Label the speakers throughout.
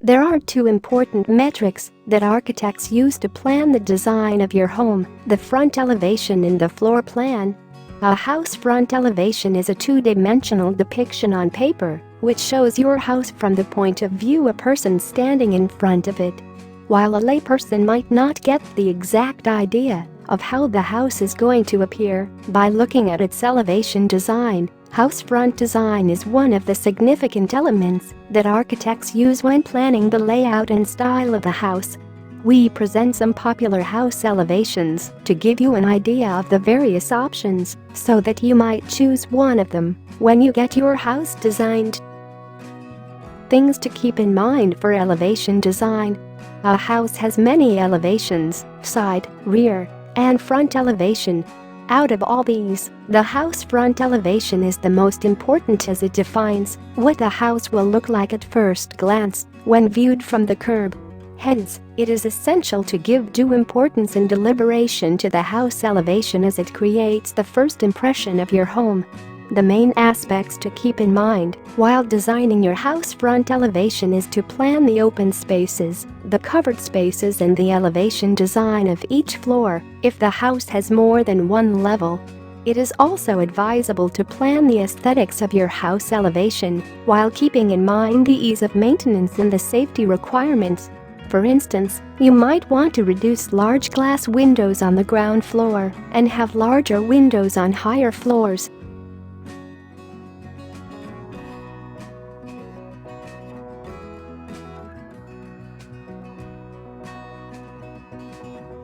Speaker 1: There are two important metrics that architects use to plan the design of your home: the front elevation and the floor plan. A house front elevation is a two-dimensional depiction on paper which shows your house from the point of view of a person standing in front of it. While a layperson might not get the exact idea of how the house is going to appear by looking at its elevation design, house front design is one of the significant elements that architects use when planning the layout and style of the house. We present some popular house elevations to give you an idea of the various options so that you might choose one of them when you get your house designed. Things to keep in mind for elevation design. A house has many elevations: side, rear, and front elevation. Out of all these, the house front elevation is the most important as it defines what the house will look like at first glance when viewed from the curb. Hence, it is essential to give due importance and deliberation to the house elevation as it creates the first impression of your home. The main aspects to keep in mind while designing your house front elevation is to plan the open spaces, the covered spaces, and the elevation design of each floor if the house has more than one level. It is also advisable to plan the aesthetics of your house elevation while keeping in mind the ease of maintenance and the safety requirements. For instance, you might want to reduce large glass windows on the ground floor and have larger windows on higher floors.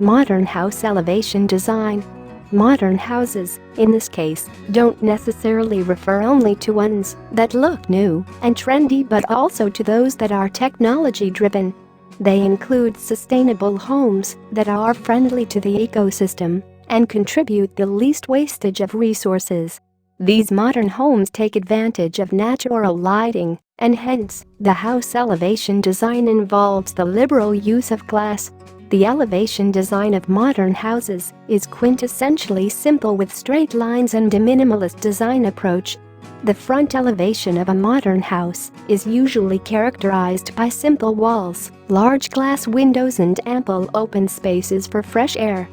Speaker 1: Modern house elevation design. Modern houses, in this case, don't necessarily refer only to ones that look new and trendy but also to those that are technology-driven. They include sustainable homes that are friendly to the ecosystem and contribute the least wastage of resources. These modern homes take advantage of natural lighting, and hence, the house elevation design involves the liberal use of glass. The elevation design of modern houses is quintessentially simple with straight lines and a minimalist design approach. The front elevation of a modern house is usually characterized by simple walls, large glass windows, and ample open spaces for fresh air.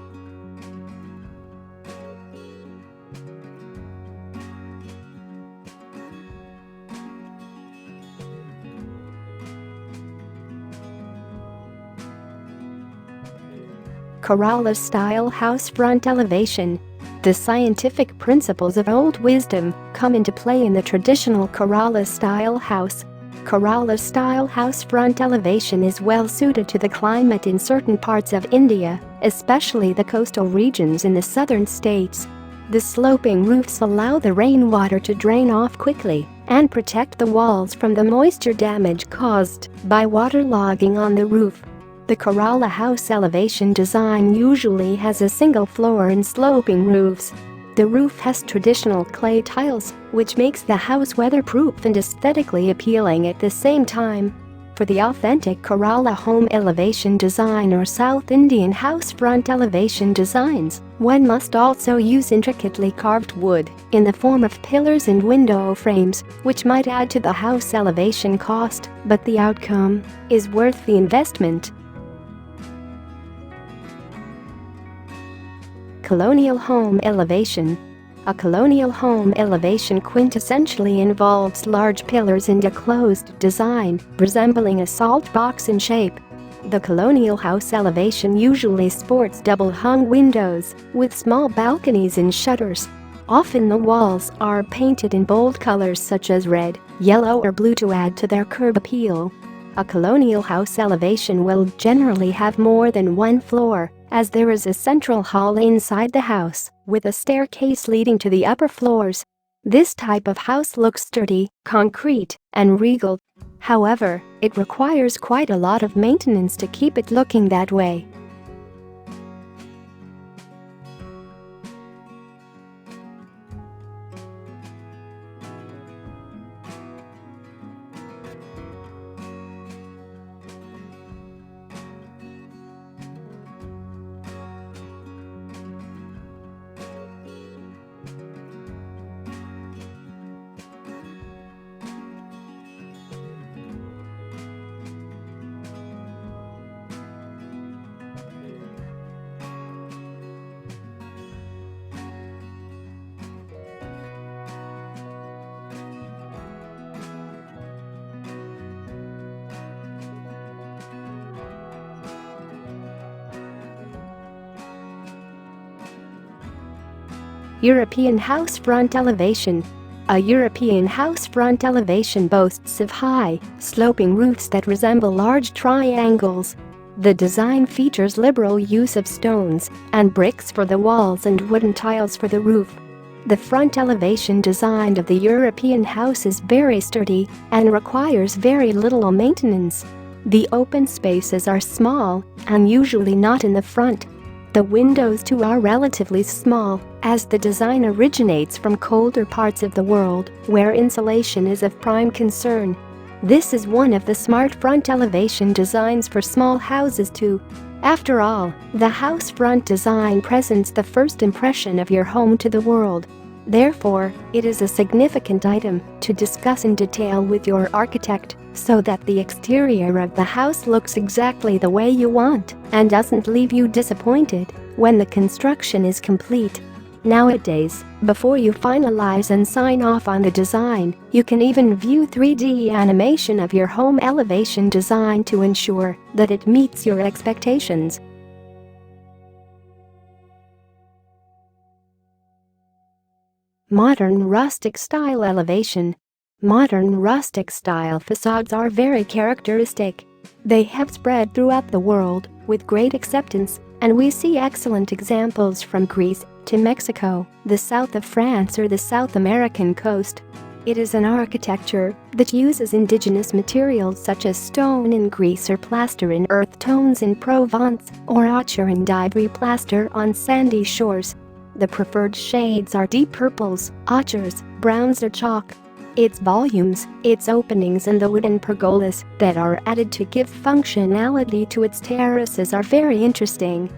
Speaker 1: Kerala-style house front elevation. The scientific principles of old wisdom come into play in the traditional Kerala-style house. Kerala-style house front elevation is well suited to the climate in certain parts of India, especially the coastal regions in the southern states. The sloping roofs allow the rainwater to drain off quickly and protect the walls from the moisture damage caused by waterlogging on the roof. The Kerala house elevation design usually has a single floor and sloping roofs. The roof has traditional clay tiles, which makes the house weatherproof and aesthetically appealing at the same time. For the authentic Kerala home elevation design or South Indian house front elevation designs, one must also use intricately carved wood in the form of pillars and window frames, which might add to the house elevation cost, but the outcome is worth the investment. Colonial home elevation. A colonial home elevation quintessentially involves large pillars and a closed design, resembling a salt box in shape. The colonial house elevation usually sports double-hung windows with small balconies and shutters. Often the walls are painted in bold colors such as red, yellow, or blue to add to their curb appeal. A colonial house elevation will generally have more than one floor, as there is a central hall inside the house, with a staircase leading to the upper floors. This type of house looks sturdy, concrete, and regal. However, it requires quite a lot of maintenance to keep it looking that way. European house front elevation. A European house front elevation boasts of high, sloping roofs that resemble large triangles. The design features liberal use of stones and bricks for the walls and wooden tiles for the roof. The front elevation design of the European house is very sturdy and requires very little maintenance. The open spaces are small and usually not in the front. The windows too are relatively small, as the design originates from colder parts of the world, where insulation is of prime concern. This is one of the smart front elevation designs for small houses too. After all, the house front design presents the first impression of your home to the world. Therefore, it is a significant item to discuss in detail with your architect so that the exterior of the house looks exactly the way you want and doesn't leave you disappointed when the construction is complete. Nowadays, before you finalize and sign off on the design, you can even view 3D animation of your home elevation design to ensure that it meets your expectations. Modern rustic style elevation. Modern rustic style facades are very characteristic. They have spread throughout the world with great acceptance, and we see excellent examples from Greece to Mexico, the south of France or the South American coast. It is an architecture that uses indigenous materials such as stone in Greece or plaster in earth tones in Provence or ochre and ivory plaster on sandy shores. The preferred shades are deep purples, ochres, browns or chalk. Its volumes, its openings and the wooden pergolas that are added to give functionality to its terraces are very interesting.